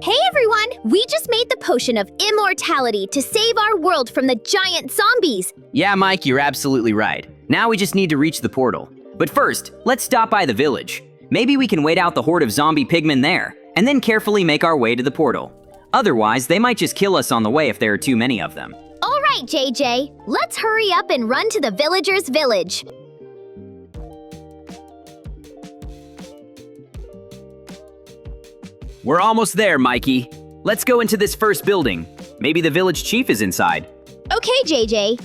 Hey everyone! We just made the potion of immortality to save our world from the giant zombies! Yeah, Mike, you're absolutely right. Now we just need to reach the portal. But first, let's stop by the village. Maybe we can wait out the horde of zombie pigmen there, and then carefully make our way to the portal. Otherwise, they might just kill us on the way if there are too many of them. Alright, JJ, let's hurry up and run to the villagers' village. We're almost there, Mikey. Let's go into this first building. Maybe the village chief is inside. Okay, JJ.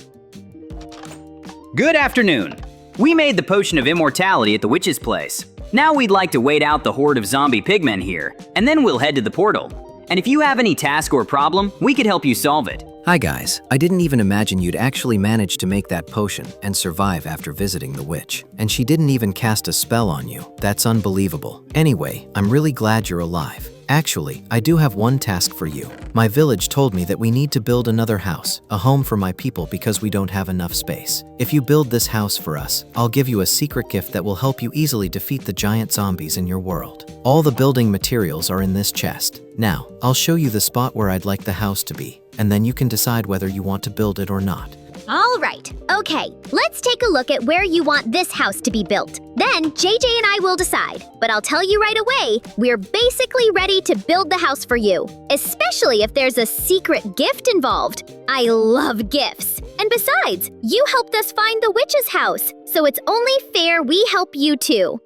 Good afternoon. We made the potion of immortality at the witch's place. Now we'd like to wait out the horde of zombie pigmen here, and then we'll head to the portal. And if you have any task or problem, we could help you solve it. Hi guys, I didn't even imagine you'd actually manage to make that potion and survive after visiting the witch. And she didn't even cast a spell on you. That's unbelievable. Anyway, I'm really glad you're alive. Actually, I do have one task for you. My village told me that we need to build another house, a home for my people because we don't have enough space. If you build this house for us, I'll give you a secret gift that will help you easily defeat the giant zombies in your world. All the building materials are in this chest. Now, I'll show you the spot where I'd like the house to be, and then you can decide whether you want to build it or not. Alright, okay, let's take a look at where you want this house to be built. Then JJ and I will decide. But I'll tell you right away, we're basically ready to build the house for you. Especially if there's a secret gift involved. I love gifts. And besides, you helped us find the witch's house, so it's only fair we help you too.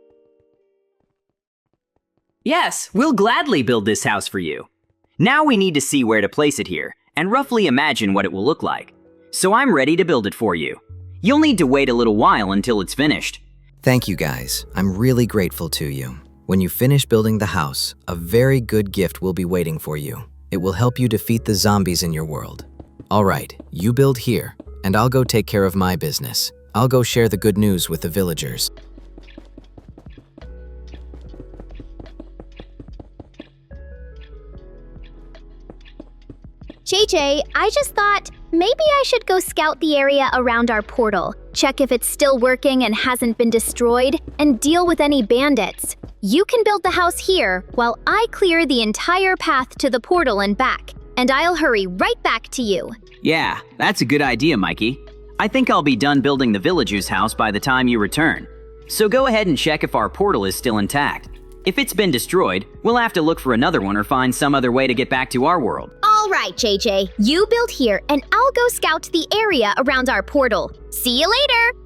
Yes, we'll gladly build this house for you. Now we need to see where to place it here, and roughly imagine what it will look like. So I'm ready to build it for you. You'll need to wait a little while until it's finished. Thank you guys. I'm really grateful to you. When you finish building the house, a very good gift will be waiting for you. It will help you defeat the zombies in your world. All right, you build here, and I'll go take care of my business. I'll go share the good news with the villagers. JJ, I just thought maybe I should go scout the area around our portal, check if it's still working and hasn't been destroyed, and deal with any bandits. You can build the house here while I clear the entire path to the portal and back, and I'll hurry right back to you. Yeah, that's a good idea, Mikey. I think I'll be done building the villager's house by the time you return. So go ahead and check if our portal is still intact. If it's been destroyed, we'll have to look for another one or find some other way to get back to our world. All right, JJ, you build here and I'll go scout the area around our portal. See you later!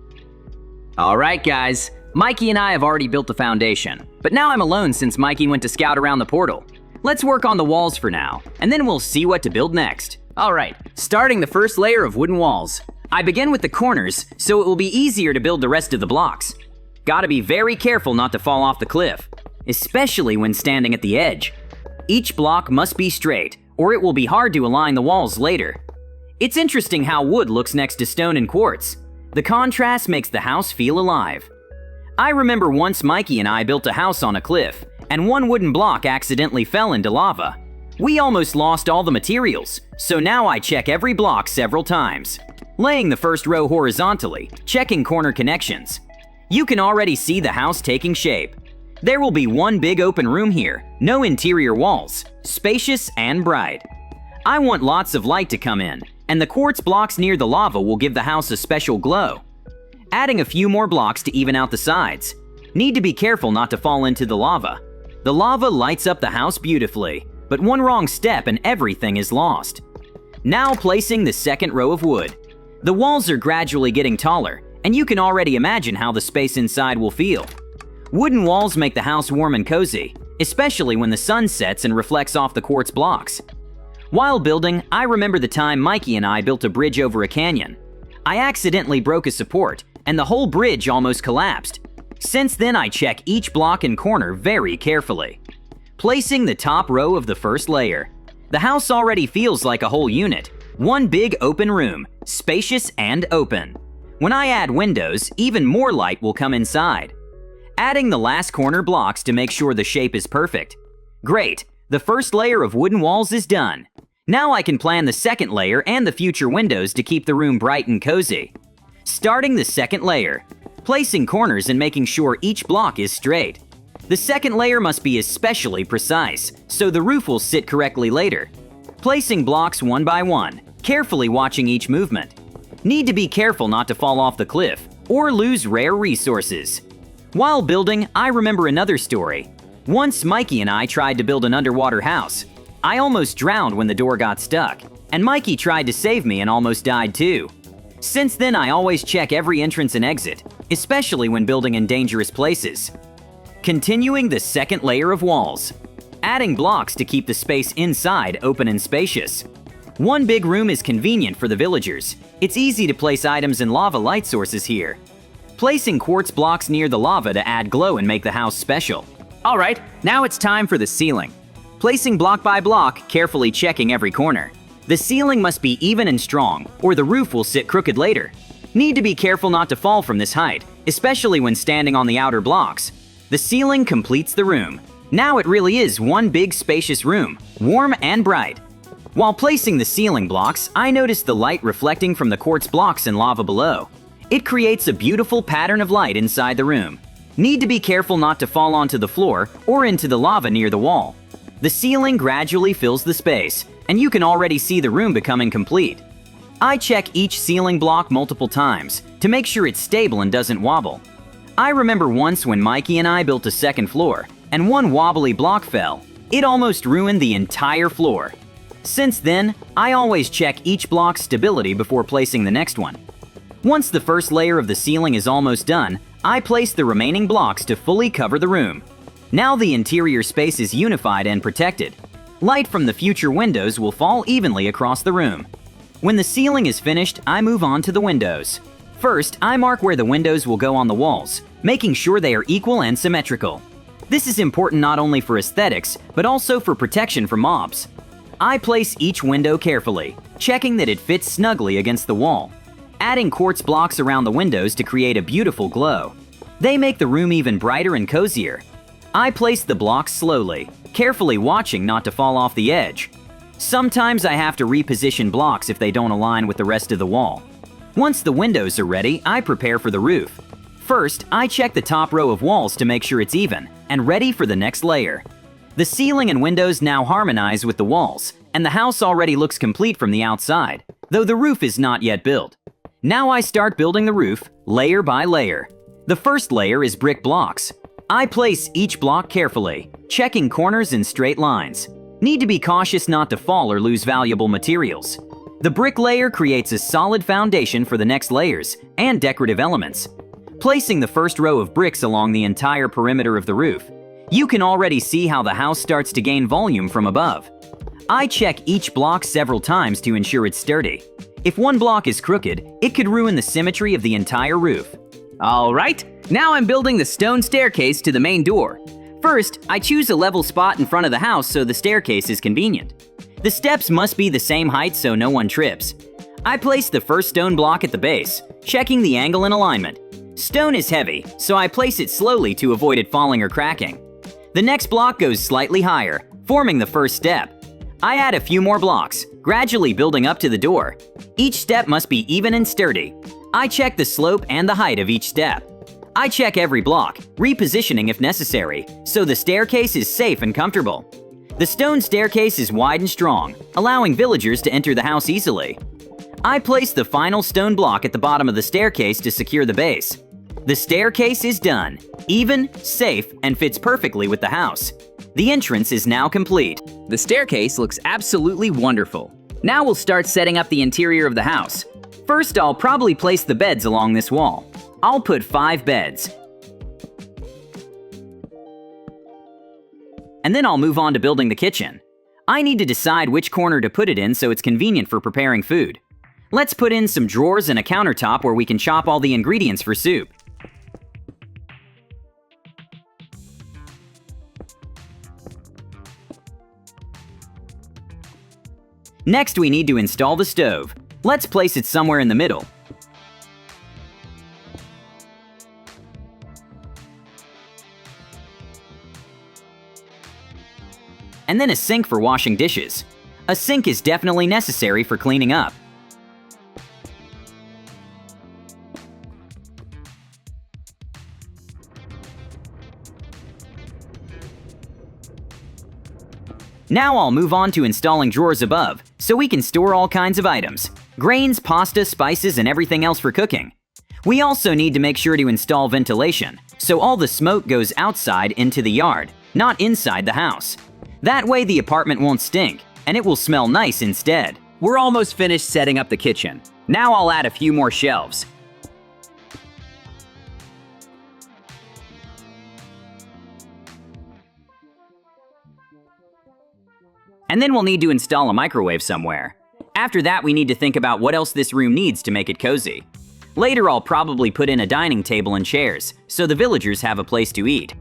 All right, guys. Mikey and I have already built the foundation, but now I'm alone since Mikey went to scout around the portal. Let's work on the walls for now, and then we'll see what to build next. All right, starting the first layer of wooden walls. I begin with the corners, so it will be easier to build the rest of the blocks. Gotta be very careful not to fall off the cliff, especially when standing at the edge. Each block must be straight, or it will be hard to align the walls later. It's interesting how wood looks next to stone and quartz. The contrast makes the house feel alive. I remember once Mikey and I built a house on a cliff, and one wooden block accidentally fell into lava. We almost lost all the materials, so now I check every block several times. Laying the first row horizontally, checking corner connections. You can already see the house taking shape. There will be one big open room here, no interior walls, spacious and bright. I want lots of light to come in, and the quartz blocks near the lava will give the house a special glow. Adding a few more blocks to even out the sides. Need to be careful not to fall into the lava. The lava lights up the house beautifully, but one wrong step and everything is lost. Now placing the second row of wood. The walls are gradually getting taller, and you can already imagine how the space inside will feel. Wooden walls make the house warm and cozy, especially when the sun sets and reflects off the quartz blocks. While building, I remember the time Mikey and I built a bridge over a canyon. I accidentally broke a support, and the whole bridge almost collapsed. Since then, I check each block and corner very carefully. Placing the top row of the first layer. The house already feels like a whole unit. One big open room, spacious and open. When I add windows, even more light will come inside. Adding the last corner blocks to make sure the shape is perfect. Great, the first layer of wooden walls is done. Now I can plan the second layer and the future windows to keep the room bright and cozy. Starting the second layer, placing corners and making sure each block is straight. The second layer must be especially precise, so the roof will sit correctly later. Placing blocks one by one, carefully watching each movement. Need to be careful not to fall off the cliff or lose rare resources. While building, I remember another story. Once Mikey and I tried to build an underwater house. I almost drowned when the door got stuck, and Mikey tried to save me and almost died too. Since then, I always check every entrance and exit, especially when building in dangerous places. Continuing the second layer of walls. Adding blocks to keep the space inside open and spacious. One big room is convenient for the villagers. It's easy to place items and lava light sources here. Placing quartz blocks near the lava to add glow and make the house special. All right, now it's time for the ceiling. Placing block by block, carefully checking every corner. The ceiling must be even and strong, or the roof will sit crooked later. Need to be careful not to fall from this height, especially when standing on the outer blocks. The ceiling completes the room. Now it really is one big spacious room, warm and bright. While placing the ceiling blocks, I noticed the light reflecting from the quartz blocks and lava below. It creates a beautiful pattern of light inside the room. Need to be careful not to fall onto the floor or into the lava near the wall. The ceiling gradually fills the space, and you can already see the room becoming complete. I check each ceiling block multiple times to make sure it's stable and doesn't wobble. I remember once when Mikey and I built a second floor, and one wobbly block fell. It almost ruined the entire floor. Since then, I always check each block's stability before placing the next one. Once the first layer of the ceiling is almost done, I place the remaining blocks to fully cover the room. Now the interior space is unified and protected. Light from the future windows will fall evenly across the room. When the ceiling is finished, I move on to the windows. First, I mark where the windows will go on the walls, making sure they are equal and symmetrical. This is important not only for aesthetics, but also for protection from mobs. I place each window carefully, checking that it fits snugly against the wall. Adding quartz blocks around the windows to create a beautiful glow. They make the room even brighter and cozier. I place the blocks slowly, carefully watching not to fall off the edge. Sometimes I have to reposition blocks if they don't align with the rest of the wall. Once the windows are ready, I prepare for the roof. First, I check the top row of walls to make sure it's even and ready for the next layer. The ceiling and windows now harmonize with the walls, and the house already looks complete from the outside, though the roof is not yet built. Now I start building the roof, layer by layer. The first layer is brick blocks. I place each block carefully, checking corners and straight lines. Need to be cautious not to fall or lose valuable materials. The brick layer creates a solid foundation for the next layers and decorative elements. Placing the first row of bricks along the entire perimeter of the roof, you can already see how the house starts to gain volume from above. I check each block several times to ensure it's sturdy. If one block is crooked, it could ruin the symmetry of the entire roof. All right, now I'm building the stone staircase to the main door. First, I choose a level spot in front of the house so the staircase is convenient. The steps must be the same height so no one trips. I place the first stone block at the base, checking the angle and alignment. Stone is heavy, so I place it slowly to avoid it falling or cracking. The next block goes slightly higher, forming the first step. I add a few more blocks, gradually building up to the door. Each step must be even and sturdy. I check the slope and the height of each step. I check every block, repositioning if necessary, so the staircase is safe and comfortable. The stone staircase is wide and strong, allowing villagers to enter the house easily. I place the final stone block at the bottom of the staircase to secure the base. The staircase is done, even, safe, and fits perfectly with the house. The entrance is now complete. The staircase looks absolutely wonderful. Now we'll start setting up the interior of the house. First, I'll probably place the beds along this wall. I'll put 5 beds. And then I'll move on to building the kitchen. I need to decide which corner to put it in so it's convenient for preparing food. Let's put in some drawers and a countertop where we can chop all the ingredients for soup. Next, we need to install the stove. Let's place it somewhere in the middle. And then a sink for washing dishes. A sink is definitely necessary for cleaning up. Now I'll move on to installing drawers above, so we can store all kinds of items. Grains, pasta, spices, and everything else for cooking. We also need to make sure to install ventilation, so all the smoke goes outside into the yard, not inside the house. That way the apartment won't stink, and it will smell nice instead. We're almost finished setting up the kitchen. Now I'll add a few more shelves. And then we'll need to install a microwave somewhere. After that, we need to think about what else this room needs to make it cozy. Later, I'll probably put in a dining table and chairs, so the villagers have a place to eat.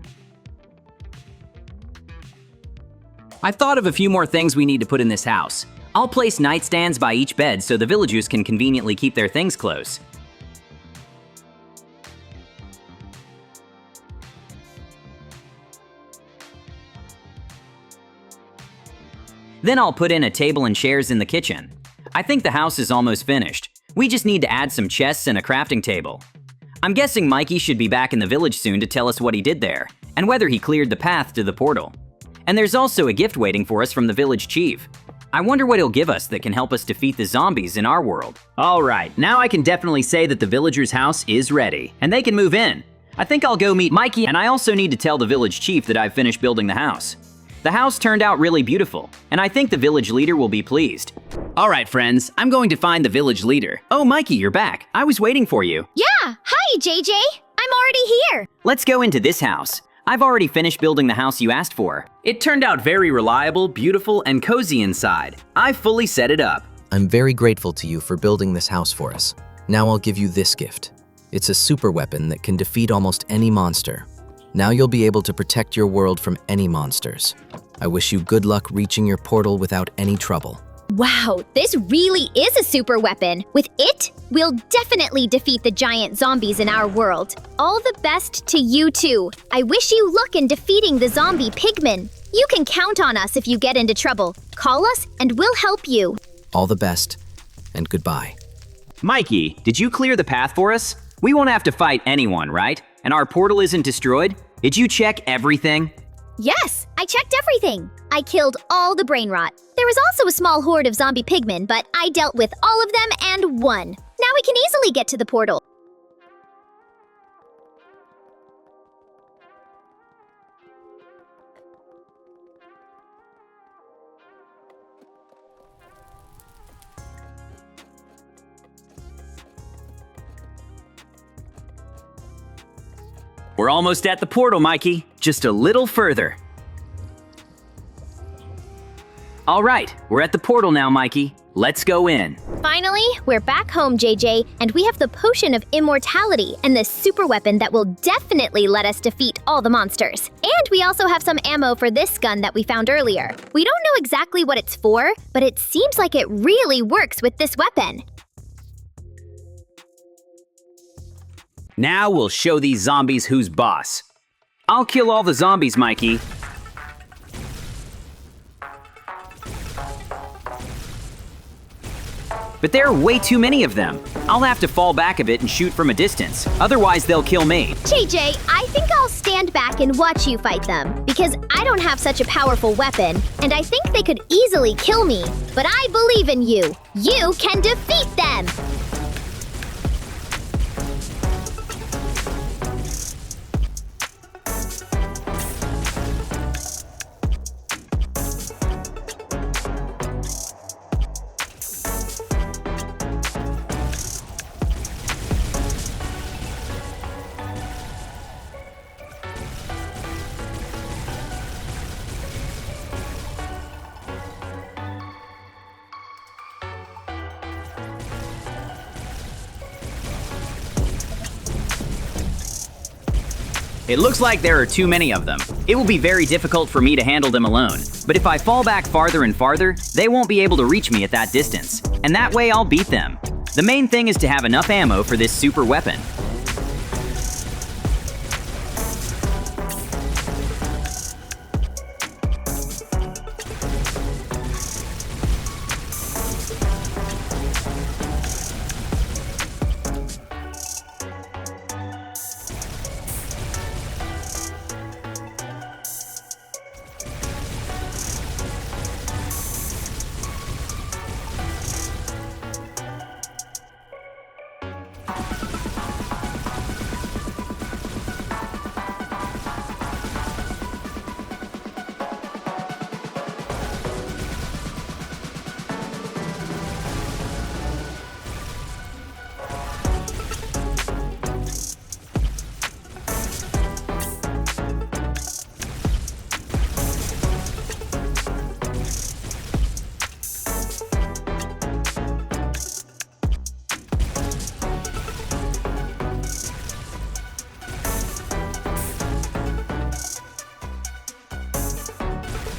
I've thought of a few more things we need to put in this house. I'll place nightstands by each bed so the villagers can conveniently keep their things close. Then I'll put in a table and chairs in the kitchen. I think the house is almost finished. We just need to add some chests and a crafting table. I'm guessing Mikey should be back in the village soon to tell us what he did there, and whether he cleared the path to the portal. And there's also a gift waiting for us from the village chief. I wonder what he'll give us that can help us defeat the zombies in our world. Alright, now I can definitely say that the villagers' house is ready, and they can move in. I think I'll go meet Mikey, and I also need to tell the village chief that I've finished building the house. The house turned out really beautiful, and I think the village leader will be pleased. Alright friends, I'm going to find the village leader. Oh Mikey, you're back. I was waiting for you. Yeah, hi JJ. I'm already here. Let's go into this house. I've already finished building the house you asked for. It turned out very reliable, beautiful, and cozy inside. I fully set it up. I'm very grateful to you for building this house for us. Now I'll give you this gift. It's a super weapon that can defeat almost any monster. Now you'll be able to protect your world from any monsters. I wish you good luck reaching your portal without any trouble. Wow, this really is a super weapon. With it, we'll definitely defeat the giant zombies in our world. All the best to you too. I wish you luck in defeating the zombie pigmen. You can count on us if you get into trouble. Call us and we'll help you. All the best, and goodbye. Mikey, did you clear the path for us? We won't have to fight anyone, right? And our portal isn't destroyed? Did you check everything? Yes, I checked everything. I killed all the brain rot. There was also a small horde of zombie pigmen, but I dealt with all of them and won. Now we can easily get to the portal. We're almost at the portal, Mikey. Just a little further. All right, we're at the portal now, Mikey. Let's go in. Finally, we're back home, JJ, and we have the potion of immortality and this super weapon that will definitely let us defeat all the monsters. And we also have some ammo for this gun that we found earlier. We don't know exactly what it's for, but it seems like it really works with this weapon. Now we'll show these zombies who's boss. I'll kill all the zombies, Mikey. But there are way too many of them. I'll have to fall back a bit and shoot from a distance. Otherwise, they'll kill me. JJ, I think I'll stand back and watch you fight them, because I don't have such a powerful weapon, and I think they could easily kill me. But I believe in you. You can defeat them! It looks like there are too many of them. It will be very difficult for me to handle them alone. But if I fall back farther and farther, they won't be able to reach me at that distance. And that way I'll beat them. The main thing is to have enough ammo for this super weapon.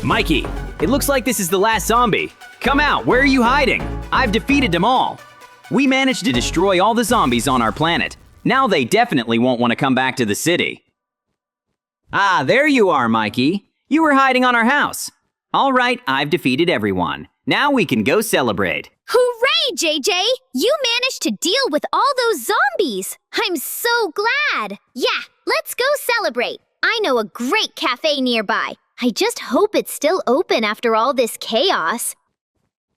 Mikey, it looks like this is the last zombie. Come out, where are you hiding? I've defeated them all. We managed to destroy all the zombies on our planet. Now they definitely won't want to come back to the city. Ah, there you are, Mikey. You were hiding on our house. All right, I've defeated everyone. Now we can go celebrate. Hooray, JJ! You managed to deal with all those zombies! I'm so glad! Yeah, let's go celebrate! I know a great cafe nearby. I just hope it's still open after all this chaos.